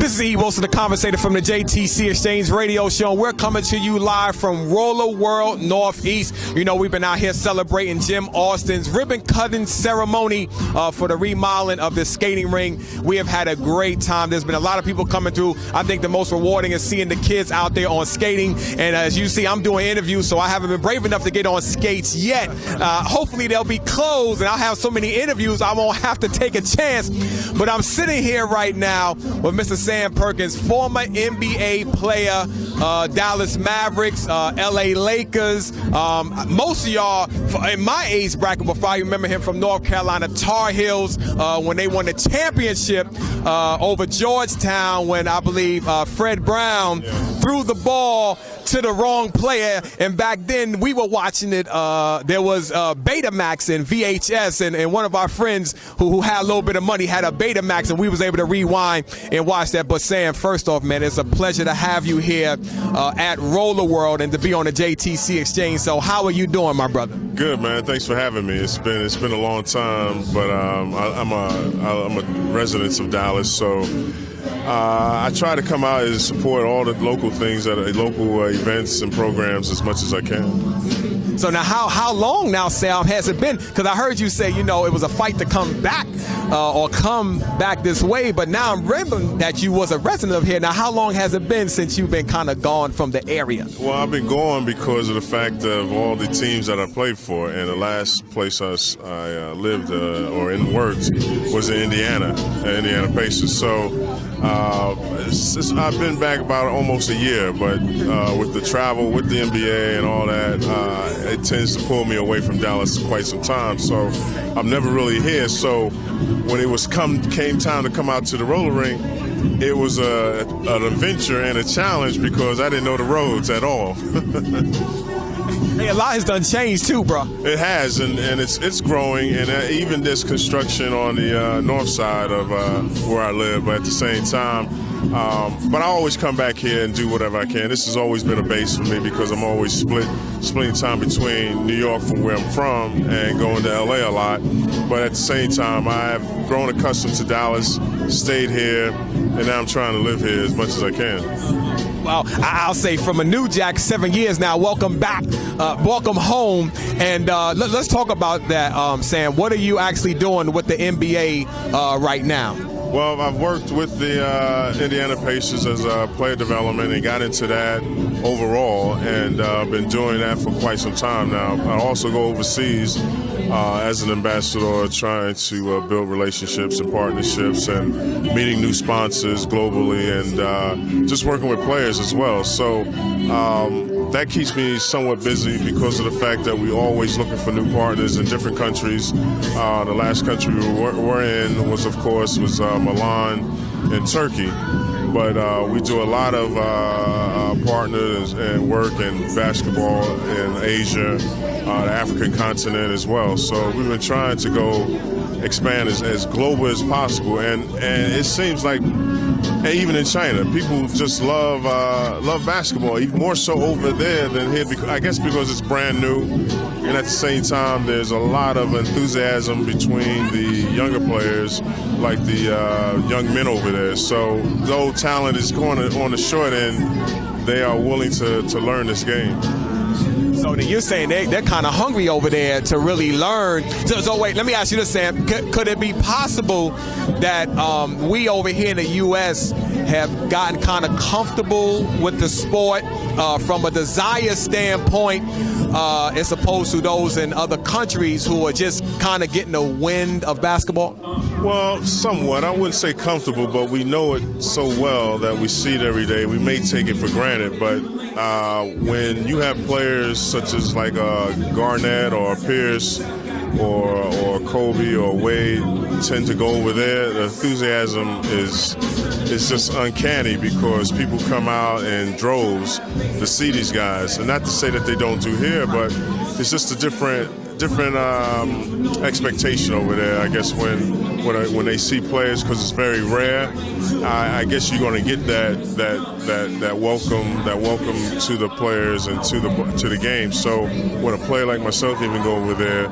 This is E.Wilson, the Conversator from the JTC Exchange Radio Show. We're coming to you live from Roller World Northeast. You know, we've been out here celebrating Jim Austin's ribbon cutting ceremony for the remodeling of the skating ring. We have had a great time. There's been a lot of people coming through. I think the most rewarding is seeing the kids out there on skating. And as you see, I'm doing interviews, so I haven't been brave enough to get on skates yet. Hopefully they'll be closed, and I'll have so many interviews I won't have to take a chance. But I'm sitting here right now with Mr. Sam Perkins, former NBA player, Dallas Mavericks, LA Lakers. Most of y'all in my age bracket, before I remember him from North Carolina Tar Heels when they won the championship over Georgetown, when I believe Fred Brown threw the ball to the wrong player. And back then we were watching it. There was Betamax and VHS, and one of our friends who had a little bit of money had a Betamax, and we was able to rewind and watch that. But Sam, first off, man, it's a pleasure to have you here at Roller World and to be on the JTC Exchange. So how are you doing, my brother? Good, man. Thanks for having me. It's been a long time, but I'm a resident of Dallas, so I try to come out and support all the local things, local events and programs as much as I can. So now, how long now, Sam, has it been? Because I heard you say, you know, it was a fight to come back or come back this way, but now I'm remembering that you was a resident of here. Now, how long has it been since you've been kind of gone from the area? Well, I've been gone because of the fact of all the teams that I played for, and the last place I lived or worked was in Indiana Pacers. So I've been back about almost a year, but with the travel, with the NBA and all that, it tends to pull me away from Dallas quite some time. So I'm never really here. So when it came time to come out to the roller ring, it was an adventure and a challenge because I didn't know the roads at all. Hey, a lot has done changed too, bro. It has, and it's growing, and even this construction on the north side of where I live. But at the same time, but I always come back here and do whatever I can. This has always been a base for me because I'm always splitting time between New York, from where I'm from, and going to LA a lot. But at the same time, I've grown accustomed to Dallas, stayed here, and now I'm trying to live here as much as I can. Well, I'll say from a New Jack, 7 years now, welcome back, welcome home. And let's talk about that, Sam. What are you actually doing with the NBA right now? Well, I've worked with the Indiana Pacers as a player development and got into that overall, and been doing that for quite some time now. I also go overseas as an ambassador, trying to build relationships and partnerships and meeting new sponsors globally, and just working with players as well. So that keeps me somewhat busy because of the fact that we're always looking for new partners in different countries. The last country we were in was, of course, Milan in Turkey. But we do a lot of partners and work in basketball in Asia, the African continent as well. So we've been trying to go expand as global as possible. And it seems like even in China, people just love basketball, even more so over there than here, I guess because it's brand new. And at the same time, there's a lot of enthusiasm between the younger players, like the young men over there. So though talent is going on the short end, they are willing to learn this game. So then you're saying they're kind of hungry over there to really learn. So wait, let me ask you this, Sam. Could it be possible that we over here in the U.S. have gotten kind of comfortable with the sport from a desire standpoint as opposed to those in other countries who are just kind of getting the wind of basketball? Well, somewhat. I wouldn't say comfortable, but we know it so well that we see it every day. We may take it for granted, but when you have players such as like Garnett or Pierce or Kobe or Wade tend to go over there, the enthusiasm is just uncanny because people come out in droves to see these guys. And not to say that they don't do here, but it's just a different expectation over there. I guess when they see players, because it's very rare, I guess you're going to get that welcome to the players and to the game. So when a player like myself even go over there,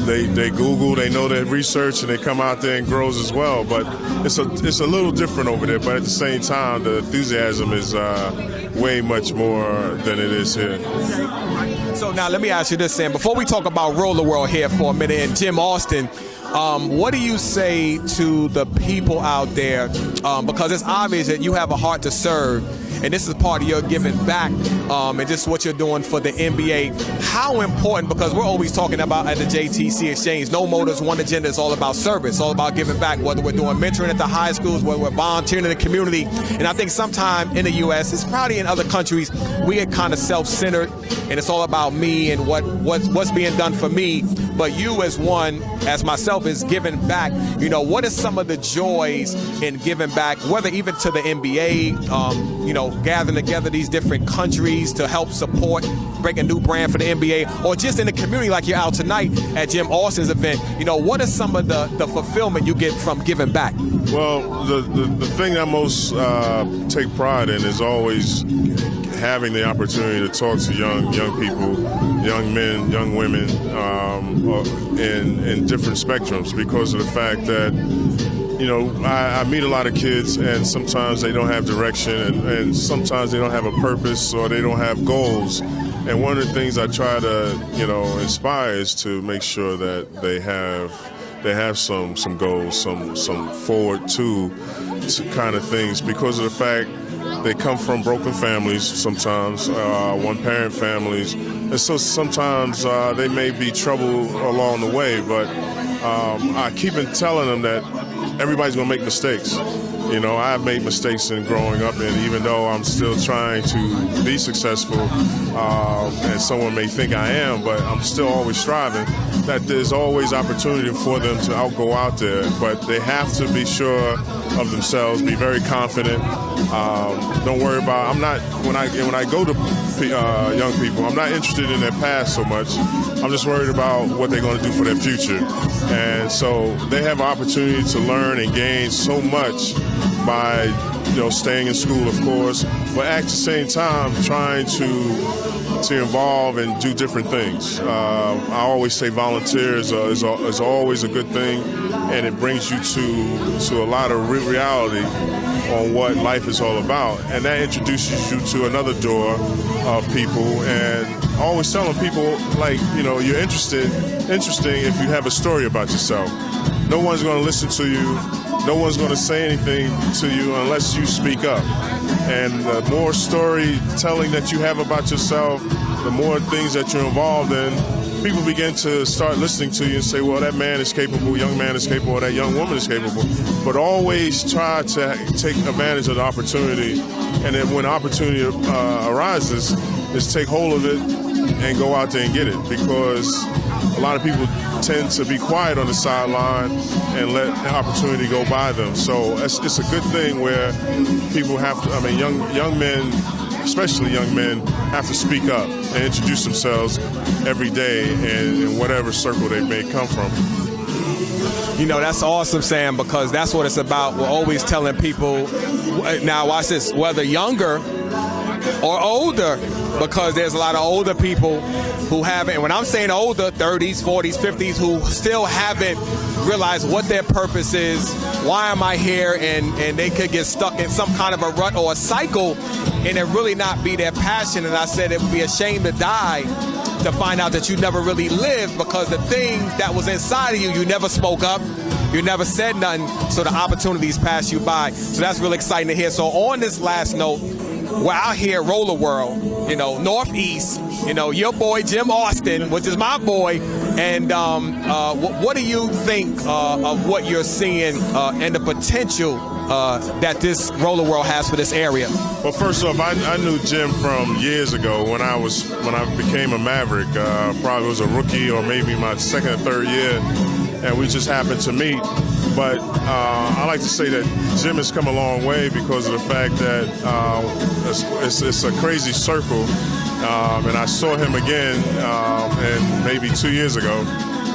they Google, they know their research, and they come out there and grows as well. But it's a little different over there. But at the same time, the enthusiasm is way much more than it is here. So now let me ask you this, Sam. Before we talk about Roller World here for a minute, and Jim Austin, what do you say to the people out there? Because it's obvious that you have a heart to serve, and this is part of your giving back, and just what you're doing for the NBA. How important, because we're always talking about at the JTC Exchange, no motives, one agenda, is all about service, all about giving back, whether we're doing mentoring at the high schools, whether we're volunteering in the community. And I think sometime in the U.S., it's probably in other countries, we get kind of self-centered, and it's all about me and what's being done for me. But you as one, as myself, is giving back. You know, what are some of the joys in giving back, whether even to the NBA, you know, gathering together these different countries to help support, break a new brand for the NBA, or just in the community like you're out tonight at Jim Austin's event? You know, what are some of the fulfillment you get from giving back? Well, the thing I most take pride in is always having the opportunity to talk to young people, young men, young women, in different spectrums, because of the fact that, you know, I meet a lot of kids, and sometimes they don't have direction, and sometimes they don't have a purpose, or they don't have goals. And one of the things I try to, you know, inspire is to make sure that they have some goals, some forward to kind of things, because of the fact they come from broken families, sometimes one-parent families, and so sometimes they may be trouble along the way, but I keep on telling them that everybody's going to make mistakes. You know, I've made mistakes in growing up, and even though I'm still trying to be successful, and someone may think I am, but I'm still always striving, that there's always opportunity for them to go out there. But they have to be sure of themselves, be very confident. Don't worry about, when I go to young people, I'm not interested in their past so much. I'm just worried about what they're going to do for their future. And so they have an opportunity to learn and gain so much by, you know, staying in school, of course, but at the same time trying to involve and do different things. I always say volunteers is always a good thing, and it brings you to a lot of reality on what life is all about, and that introduces you to another door of people. And I always telling people, like, you know, you're interesting if you have a story about yourself. No one's going to listen to you. No one's going to say anything to you unless you speak up. And the more storytelling that you have about yourself, the more things that you're involved in, people begin to start listening to you and say, well, that man is capable, young man is capable, or that young woman is capable. But always try to take advantage of the opportunity. And then when opportunity arises, is take hold of it and go out there and get it. Because a lot of people tend to be quiet on the sideline and let the opportunity go by them. So it's a good thing where people have to, I mean, young men, especially young men, have to speak up and introduce themselves every day in whatever circle they may come from. You know, that's awesome, Sam, because that's what it's about. We're always telling people, now watch this, whether younger or older, because there's a lot of older people who haven't, and when I'm saying older, 30s, 40s, 50s, who still haven't realized what their purpose is, why am I here, and they could get stuck in some kind of a rut or a cycle and it really not be their passion. And I said it would be a shame to die to find out that you never really lived, because the thing that was inside of you, you never spoke up, you never said nothing, so the opportunities pass you by. So that's really exciting to hear. So on this last note, we're out here at Roller World, you know, Northeast, you know, your boy Jim Austin, which is my boy, and what do you think of what you're seeing and the potential that this Roller World has for this area? Well, first off, I knew Jim from years ago when I became a Maverick. Probably was a rookie or maybe my second or third year, and we just happened to meet. But I like to say that Jim has come a long way because of the fact that it's a crazy circle and I saw him again and maybe 2 years ago,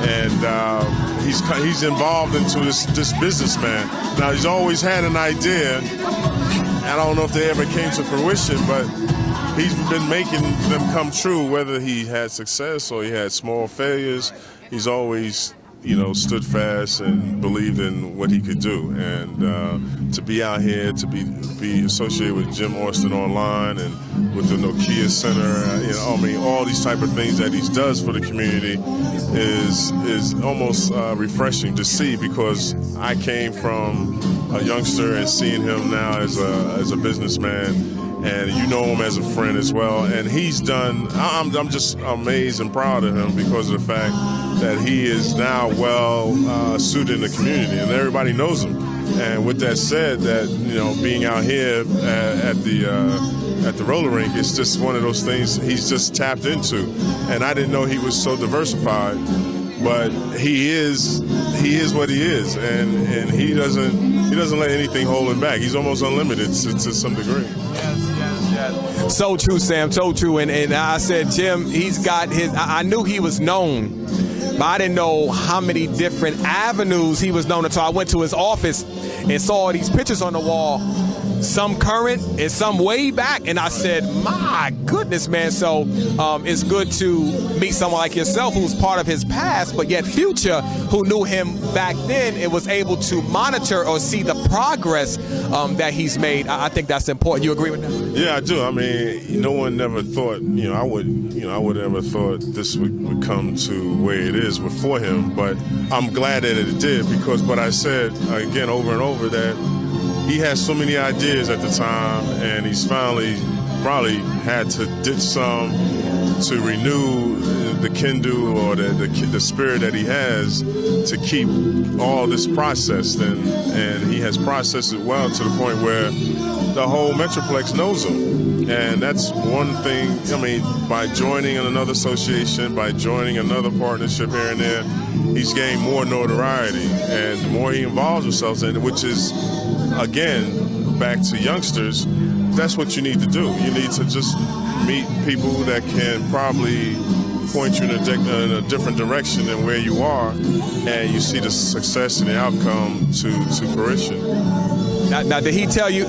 and he's involved into this businessman. Now, he's always had an idea. I don't know if they ever came to fruition, but he's been making them come true, whether he had success or he had small failures. He's always, stood fast and believed in what he could do. And to be out here, to be associated with Jim Austin online and with the Nokia Center, all these type of things that he does for the community is almost refreshing to see, because I came from a youngster and seeing him now as a businessman. And you know him as a friend as well. And he's done, I'm just amazed and proud of him because of the fact that he is now well suited in the community and everybody knows him. And with that said, that, being out here at the roller rink, it's just one of those things he's just tapped into. And I didn't know he was so diversified, but he is what he is. And he doesn't let anything hold him back. He's almost unlimited to some degree. Yes. So true, Sam, so true. And I said, Jim, he's got I knew he was known, but I didn't know how many different avenues he was known. Until I went to his office and saw all these pictures on the wall, some current and some way back. And I said, my goodness, man. So it's good to meet someone like yourself who's part of his past, but yet future, who knew him back then and was able to monitor or see the progress that he's made. I think that's important. You agree with that? Yeah, I do. I mean, no one never thought, I would never thought this would come to where it is for him, but I'm glad that it did, because what I said again over and over, that he had so many ideas at the time, and he's finally probably had to ditch some to renew the Kendu or the spirit that he has to keep all this processed, and he has processed it well to the point where the whole Metroplex knows him. And that's one thing. I mean, by joining in another association, by joining another partnership here and there, he's gained more notoriety, and the more he involves himself in it, which is, again, back to youngsters, that's what you need to do. You need to just meet people that can probably point you in a different direction than where you are, and you see the success and the outcome to fruition. Now, did he tell you,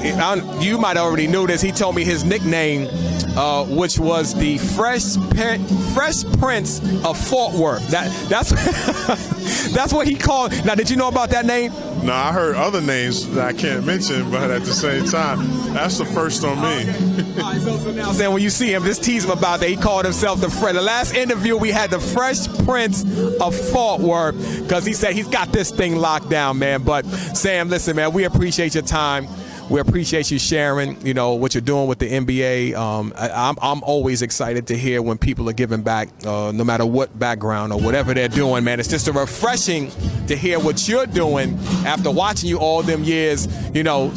you might already knew this, he told me his nickname, which was the Fresh Prince of Fort Worth. That's what he called. Now, did you know about that name? No, I heard other names that I can't mention, but at the same time, that's the first on me. Okay. All right, so now, Sam, when you see him, just tease him about that. He called himself the last interview we had, the Fresh Prince of Fort Worth, because he said he's got this thing locked down, man. But Sam, listen, man, we appreciate your time. We appreciate you sharing, what you're doing with the NBA. I'm always excited to hear when people are giving back, no matter what background or whatever they're doing, man. It's just refreshing to hear what you're doing after watching you all them years,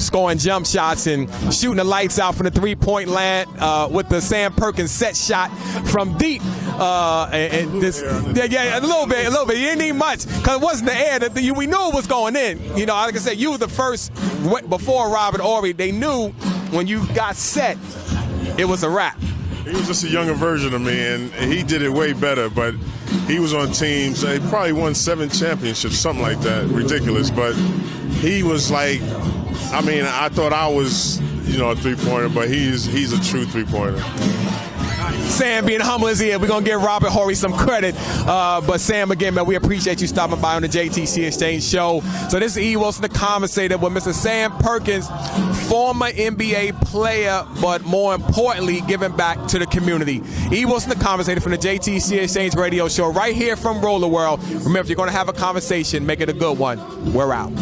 scoring jump shots and shooting the lights out from the three-point land with the Sam Perkins set shot from deep. A little bit. You didn't need much because it wasn't the air. We knew it was going in. Like I said, you were the first before Robert Horry. They knew when you got set, it was a wrap. He was just a younger version of me, and he did it way better. But he was on teams. He probably won 7 championships, something like that. Ridiculous. But he was like, I thought I was, a three-pointer, but he's a true three-pointer. Sam being humble as he is, we're going to give Robert Horry some credit. But Sam, again, man, we appreciate you stopping by on the JTC Exchange Show. So this is E.Wilson, the Conversator, with Mr. Sam Perkins, former NBA player, but more importantly, giving back to the community. E.Wilson, the Conversator, from the JTC Exchange Radio Show right here from Roller World. Remember, if you're going to have a conversation, make it a good one. We're out.